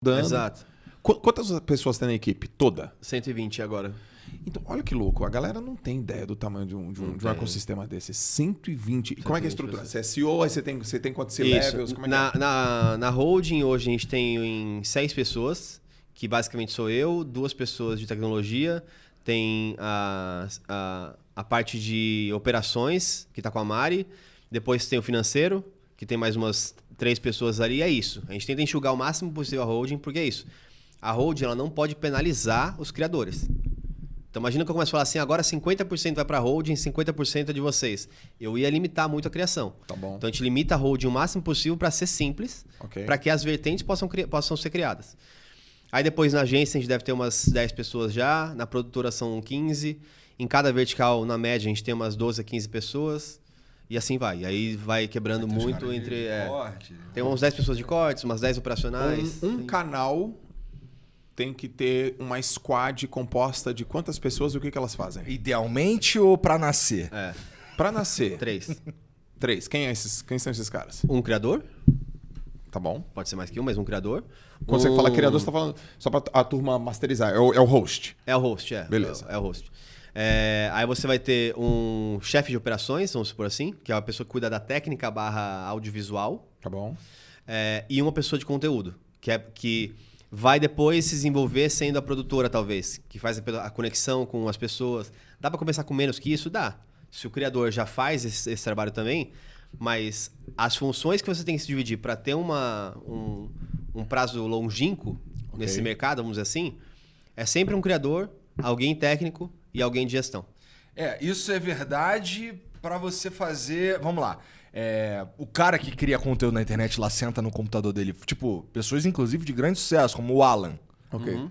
dando. Exato. Quantas pessoas tem na equipe? Toda? 120 agora. Então, olha que louco. A galera não tem ideia do tamanho de um ecossistema desse. 120. E como é que é a estrutura? Você é CEO, aí você tem quantos C-levels? Como é que é? Na holding, hoje, a gente tem 6 pessoas, que basicamente sou eu, 2 pessoas de tecnologia, tem a parte de operações, que está com a Mari, depois tem o financeiro, que tem mais umas 3 pessoas ali, é isso. A gente tenta enxugar o máximo possível a holding, porque é isso. A holding ela não pode penalizar os criadores. Então imagina que eu começo a falar assim, agora 50% vai para a holding, 50% é de vocês. Eu ia limitar muito a criação. Tá bom. Então a gente limita a holding o máximo possível para ser simples, para que as vertentes possam ser criadas. Aí depois na agência a gente deve ter umas 10 pessoas já, na produtora são 15, em cada vertical, na média, a gente tem umas 12 a 15 pessoas, e assim vai. E aí vai quebrando muito entre... tem uns 10 pessoas de cortes, umas 10 operacionais. Um canal tem que ter uma squad composta de quantas pessoas e o que elas fazem? Idealmente ou pra nascer? Pra nascer. 3. 3. Quem são esses caras? Um criador, Tá bom. pode ser mais que um, mas um criador. Quando você fala criador, você tá falando só pra a turma masterizar. É o host. É o host, Beleza. É o host. Aí você vai ter um chefe de operações, vamos supor assim, que é uma pessoa que cuida da técnica / audiovisual. Tá bom. E uma pessoa de conteúdo, que vai depois se desenvolver sendo a produtora, talvez, que faz a conexão com as pessoas. Dá para começar com menos que isso? Dá. Se o criador já faz esse trabalho também, mas as funções que você tem que se dividir para ter um prazo longínquo nesse mercado, vamos dizer assim, é sempre um criador, alguém técnico e alguém de gestão. Isso é verdade pra você fazer... Vamos lá. O cara que cria conteúdo na internet lá senta no computador dele. Tipo, pessoas inclusive de grande sucesso, como o Alan.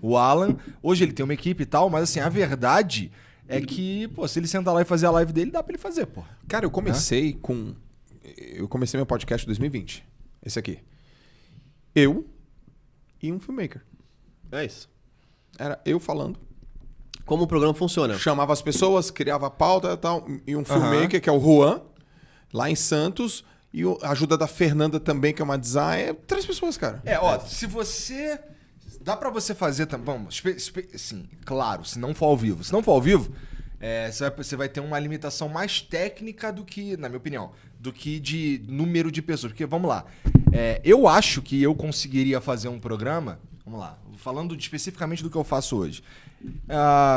O Alan, hoje ele tem uma equipe e tal, mas assim, a verdade é que, pô, se ele sentar lá e fazer a live dele, dá pra ele fazer, pô. Cara, eu comecei meu podcast em 2020. Esse aqui. Eu e um filmmaker. É isso. Era eu falando. Como o programa funciona? Chamava as pessoas, criava a pauta e tal. E um filmmaker, que é o Juan, lá em Santos. E a ajuda da Fernanda também, que é uma designer. 3 pessoas, cara. Se você... Dá pra você fazer também... Vamos, sim, claro, se não for ao vivo. Se não for ao vivo, você vai ter uma limitação mais técnica do que, na minha opinião, do que de número de pessoas. Porque, vamos lá, eu acho que eu conseguiria fazer um programa... Vamos lá, falando especificamente do que eu faço hoje.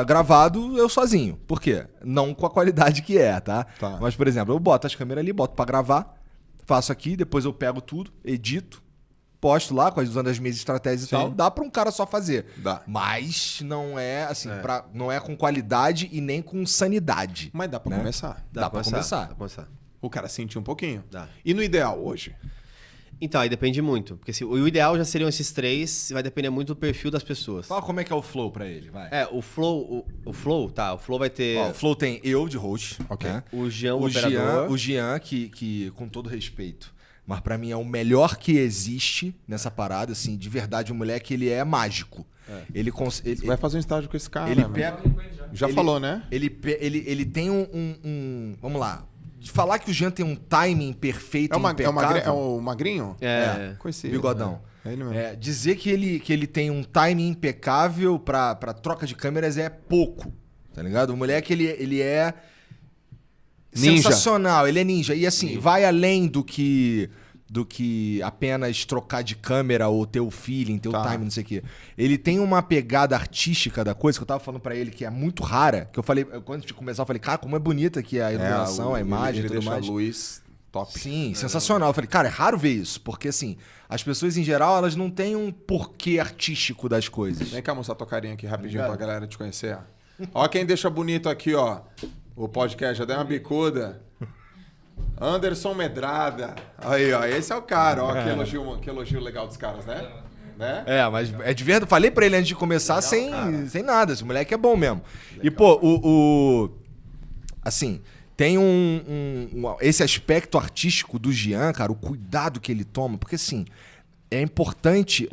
Gravado eu sozinho. Por quê? Não com a qualidade que tá? Mas, por exemplo, eu boto as câmeras ali, boto pra gravar, faço aqui, depois eu pego tudo, edito, posto lá, usando as minhas estratégias e tal. Dá pra um cara só fazer. Dá. Mas não é assim, não é com qualidade e nem com sanidade. Mas dá pra começar. Dá pra começar. Dá pra começar. O cara sentiu um pouquinho. Dá. E no ideal, hoje? Então, aí depende muito. Porque o ideal já seriam esses 3, vai depender muito do perfil das pessoas. Fala como é que é o flow pra ele, vai. O flow vai ter... O flow tem eu de host, né? O Jean, o operador. O Jean, que com todo respeito, mas pra mim é o melhor que existe nessa parada, assim, de verdade, o moleque, ele é mágico. Ele vai fazer um estágio com esse cara, ele pega... Já falou, né? Ele tem vamos lá. De falar que o Jean tem um timing perfeito, impecável... É o magrinho? Conheci. Bigodão. É ele mesmo. Dizer que ele tem um timing impecável pra troca de câmeras é pouco, tá ligado? O moleque, ele é... Ninja. Sensacional, ele é ninja. E assim, vai além do que apenas trocar de câmera ou ter o feeling, ter o timing, não sei o quê. Ele tem uma pegada artística da coisa, que eu tava falando pra ele, que é muito rara, que eu falei, quando de começar, eu falei, cara, como é bonita aqui a iluminação, a imagem e tudo mais. A luz top. Sim, sensacional. Eu falei, cara, é raro ver isso, porque assim, as pessoas em geral, elas não têm um porquê artístico das coisas. Vem cá mostrar tua carinha aqui rapidinho pra galera te conhecer. Ó quem deixa bonito aqui, ó. O podcast, já deu uma bicuda. Anderson Medrada. Aí, ó. Esse é o cara, ó. Que elogio legal dos caras, né? Mas é de verdade. Falei pra ele antes de começar sem nada. Esse moleque é bom mesmo. Legal. E, pô, assim, tem esse aspecto artístico do Jean, cara, o cuidado que ele toma. Porque, assim, é importante,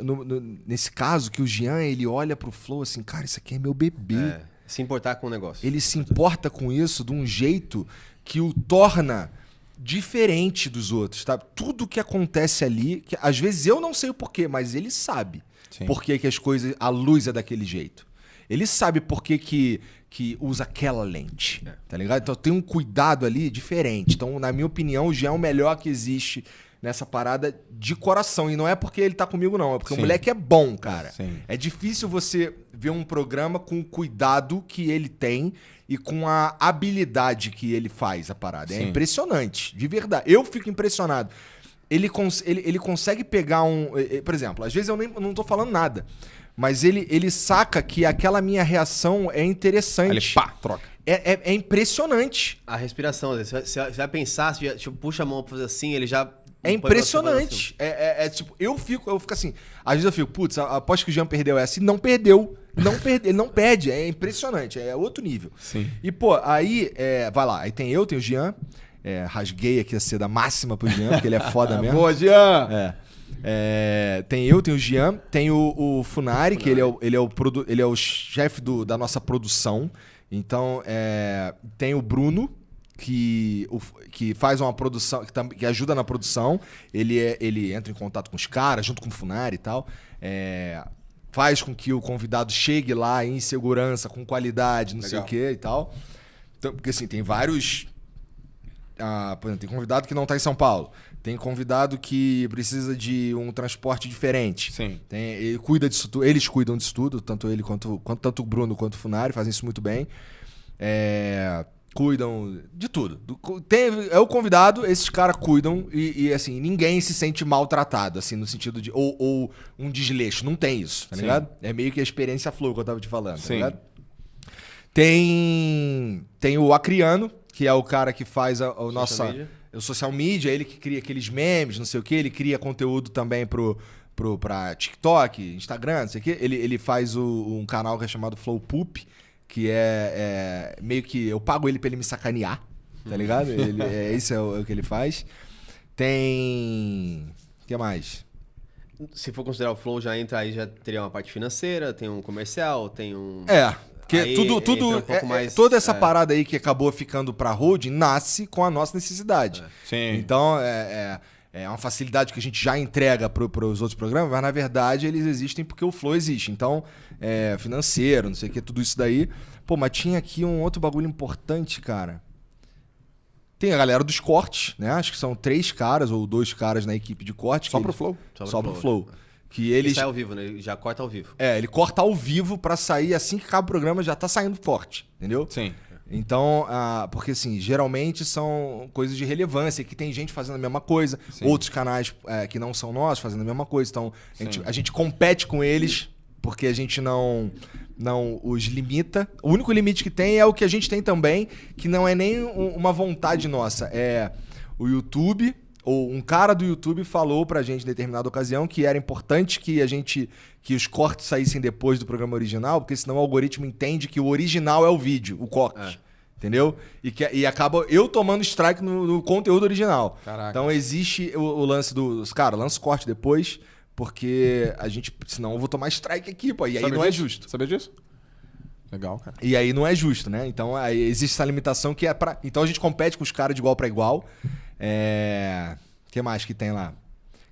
nesse caso, que o Jean, ele olha pro flow assim, cara, isso aqui é meu bebê. Se importar com o negócio. Ele se importa com isso de um jeito que o torna diferente dos outros, tá? Tudo que acontece ali, que às vezes eu não sei o porquê, mas ele sabe. Sim. por que as coisas... A luz é daquele jeito. Ele sabe por que usa aquela lente, tá ligado? Então tem um cuidado ali diferente. Então, na minha opinião, o Jean é o melhor que existe nessa parada de coração. E não é porque ele tá comigo, não. É porque o moleque é bom, cara. Sim. É difícil você ver um programa com o cuidado que ele tem e com a habilidade que ele faz a parada. É Sim. impressionante, de verdade. Eu fico impressionado. Ele consegue pegar um... Por exemplo, às vezes eu não tô falando nada. Mas ele saca que aquela minha reação é interessante. Ele pá, troca. É impressionmente. A respiração, você vai pensar, você já, tipo, puxa a mão pra fazer assim, ele já... É impressionante. Tipo, eu fico assim. Às vezes eu fico, putz, aposto que o Jean perdeu essa. E não perdeu. Ele não perde. É impressionante. É outro nível. Sim. E, pô, aí, vai lá. Aí tem o Jean. Rasguei aqui a seda máxima pro Jean, porque ele é foda mesmo. Boa, Jean! Tem o Jean, tem o Funari, que ele é o chefe da nossa produção. Então, tem o Bruno, que faz uma produção, que ajuda na produção. Ele entra em contato com os caras, junto com o Funari e tal. Faz com que o convidado chegue lá em segurança, com qualidade, não sei o que e tal. Então, porque assim, tem vários... por exemplo, tem convidado que não está em São Paulo. Tem convidado que precisa de um transporte diferente. Sim. Ele cuida disso tudo, eles cuidam disso tudo, tanto ele quanto o Bruno quanto o Funari, fazem isso muito bem. Cuidam de tudo. É o convidado, esses caras cuidam e assim, ninguém se sente maltratado, assim, no sentido de... Ou um desleixo. Não tem isso, tá ligado? É meio que a experiência flow que eu tava te falando, tá ligado? Tem o Acriano, que é o cara que faz o social media, ele que cria aqueles memes, não sei o que, ele cria conteúdo também pra TikTok, Instagram, não sei o que. Ele faz um canal que é chamado Flow Poop, que é meio que eu pago ele pra ele me sacanear, tá ligado? Isso é o que ele faz. Tem... O que mais? Se for considerar o Flow, já entra aí, já teria uma parte financeira, tem um comercial, tem um... Porque aí tudo um pouco mais, toda essa parada aí que acabou ficando pra holding nasce com a nossa necessidade. Sim. Então, é uma facilidade que a gente já entrega pros outros programas, mas na verdade eles existem porque o Flow existe. Então, financeiro, não sei o que, tudo isso daí. Pô, mas tinha aqui um outro bagulho importante, cara. Tem a galera dos cortes, né? Acho que são 3 caras ou 2 caras na equipe de corte. Só pro Flow? Só pro Flow. Que Ele eles... sai ao vivo, né? Ele já corta ao vivo. ele corta ao vivo pra sair assim que acaba o programa, já tá saindo forte, entendeu? Sim. Então, porque assim, geralmente são coisas de relevância, que tem gente fazendo a mesma coisa, outros canais que não são nossos fazendo a mesma coisa. Então, a gente compete com eles, porque a gente não os limita. O único limite que tem é o que a gente tem também, que não é nem uma vontade nossa. É o YouTube... Ou um cara do YouTube falou pra gente em determinada ocasião que era importante que os cortes saíssem depois do programa original, porque senão o algoritmo entende que o original é o vídeo, o corte. Entendeu? E acaba eu tomando strike no conteúdo original. Caraca. Então existe o lance dos... Cara, lança o corte depois, porque senão eu vou tomar strike aqui, pô. E aí não é justo. Sabia disso? Legal, cara. E aí não é justo, né? Então aí existe essa limitação que é pra... Então a gente compete com os caras de igual pra igual. O que mais que tem lá?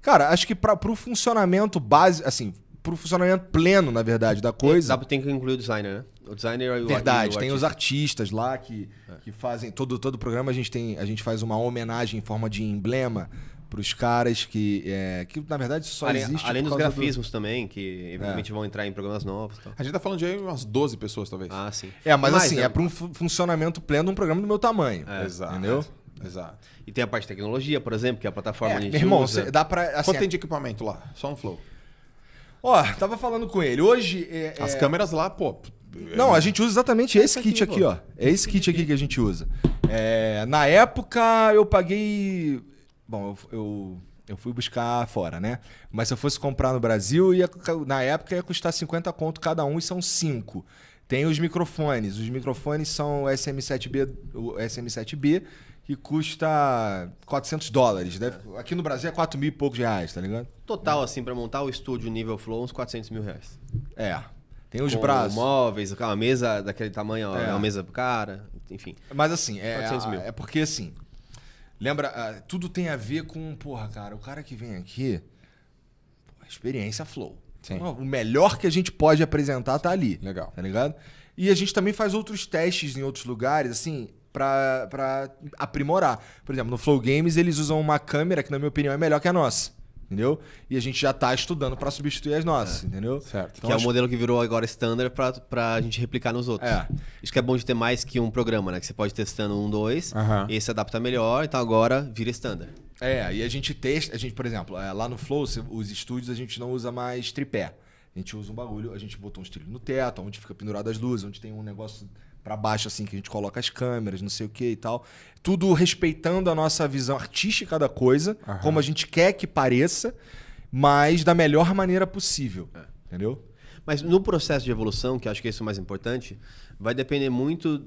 Cara, acho que pro funcionamento base, assim, pro funcionamento pleno, na verdade, da coisa... Tem que incluir o designer, né? O designer e o Verdade, tem artista. os artistas lá que fazem... Todo o programa a gente faz uma homenagem em forma de emblema pros caras que na verdade só existe além por dos causa grafismos também, que eventualmente vão entrar em programas novos e tal. A gente tá falando de aí umas 12 pessoas, talvez. Ah, sim. Mas assim, é para um funcionamento pleno de um programa do meu tamanho. Exato. Entendeu? Exato. E tem a parte de tecnologia, por exemplo, que é a plataforma que a gente meu irmão, usa. dá pra... Assim, Quanto tem de equipamento lá? Só um Flow. Tava falando com ele. Hoje... As câmeras lá, pô... Não, a gente usa exatamente esse kit aqui, ó. É esse kit aqui que a gente usa. Na época, eu paguei... Bom, eu fui buscar fora, né? Mas se eu fosse comprar no Brasil, na época ia custar 50 conto cada um e são 5. Tem os microfones. Os microfones são o SM7B, que custa $400. Aqui no Brasil é 4 mil e poucos reais, tá ligado? Total, assim, pra montar o estúdio nível Flow, uns $400 mil. Tem os Com braços. móveis, uma mesa daquele tamanho, ó, uma mesa pro cara, enfim. Mas assim, 400 mil. é porque assim... Lembra, tudo tem a ver com... Porra, cara, o cara que vem aqui... Experiência Flow. Sim. Então, o melhor que a gente pode apresentar tá ali. Legal. Tá ligado? E a gente também faz outros testes em outros lugares, assim, pra aprimorar. Por exemplo, no Flow Games eles usam uma câmera que, na minha opinião, é melhor que a nossa. Entendeu? E a gente já tá estudando pra substituir as nossas, entendeu? Certo. Que é o modelo que virou agora standard pra gente replicar nos outros. É. Isso que é bom de ter mais que um programa, né? Que você pode ir testando 1, 2, Aham. esse adapta melhor, então agora vira standard. E a gente testa, por exemplo, lá no Flow, os estúdios a gente não usa mais tripé. A gente usa um bagulho, a gente botou uns trilhos no teto, onde fica pendurado as luzes, onde tem um negócio pra baixo, assim, que a gente coloca as câmeras, não sei o que e tal. Tudo respeitando a nossa visão artística da coisa, como a gente quer que pareça, mas da melhor maneira possível. Entendeu? Mas no processo de evolução, que acho que esse é o mais importante, vai depender muito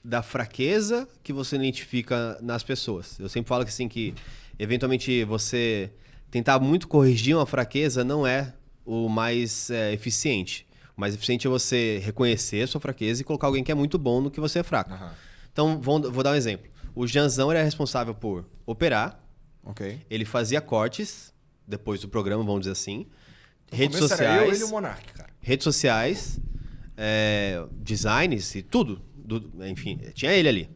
da fraqueza que você identifica nas pessoas. Eu sempre falo que, assim, que eventualmente você tentar muito corrigir uma fraqueza não é o mais eficiente. O mais eficiente é você reconhecer a sua fraqueza e colocar alguém que é muito bom no que você é fraco. Então, vou dar um exemplo. O Janzão era responsável por operar, Ok. ele fazia cortes, depois do programa, vamos dizer assim, No redes começo era sociais, eu, ele e o Monark, cara. redes sociais, designs e tudo. Enfim, tinha ele ali.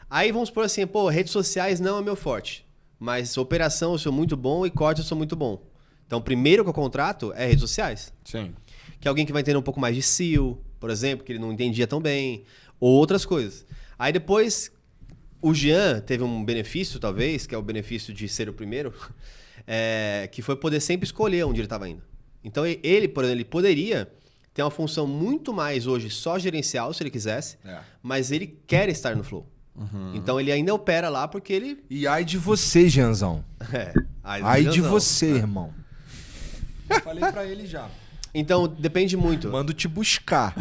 Aí vamos supor assim, pô, redes sociais não é meu forte, mas operação eu sou muito bom e corte eu sou muito bom. Então, o primeiro que eu contrato é redes sociais. Sim. Que é alguém que vai entender um pouco mais de SEO, por exemplo, que ele não entendia tão bem, ou outras coisas. Aí depois, o Jean teve um benefício, talvez, que é o benefício de ser o primeiro, que foi poder sempre escolher onde ele estava indo. Então, ele, por exemplo, ele poderia ter uma função muito mais hoje só gerencial, se ele quisesse, mas ele quer estar no Flow. Então, ele ainda opera lá porque ele... E ai de você, Janzão. Ai de você, irmão. Eu falei pra ele já. Então, depende muito. Mando te buscar.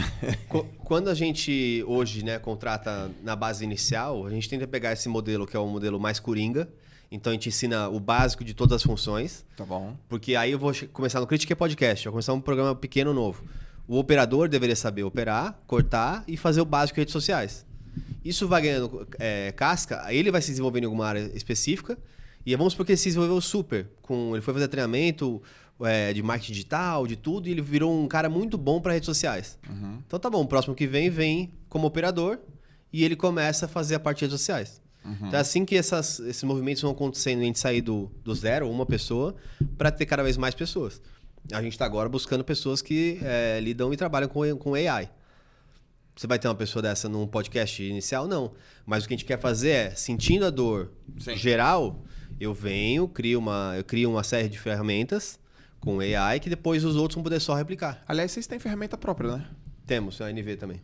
Quando a gente hoje, né, contrata na base inicial, a gente tenta pegar esse modelo que é o modelo mais coringa. Então a gente ensina o básico de todas as funções. Tá bom. Porque aí eu vou começar no Critique Podcast, eu vou começar um programa pequeno novo. O operador deveria saber operar, cortar e fazer o básico de redes sociais. Isso vai ganhando casca, aí ele vai se desenvolvendo em alguma área específica. E vamos supor que ele se desenvolveu super. Ele foi fazer treinamento de marketing digital, de tudo, e ele virou um cara muito bom para redes sociais. Então tá bom, o próximo que vem como operador e ele começa a fazer a parte de redes sociais. Então é assim que esses movimentos vão acontecendo, a gente sair do zero, uma pessoa, para ter cada vez mais pessoas. A gente está agora buscando pessoas que lidam e trabalham com AI. Você vai ter uma pessoa dessa num podcast inicial? Não. Mas o que a gente quer fazer é, sentindo a dor geral, eu crio uma série de ferramentas com AI que depois os outros vão poder só replicar. Aliás, vocês têm ferramenta própria, né? Temos a NV também.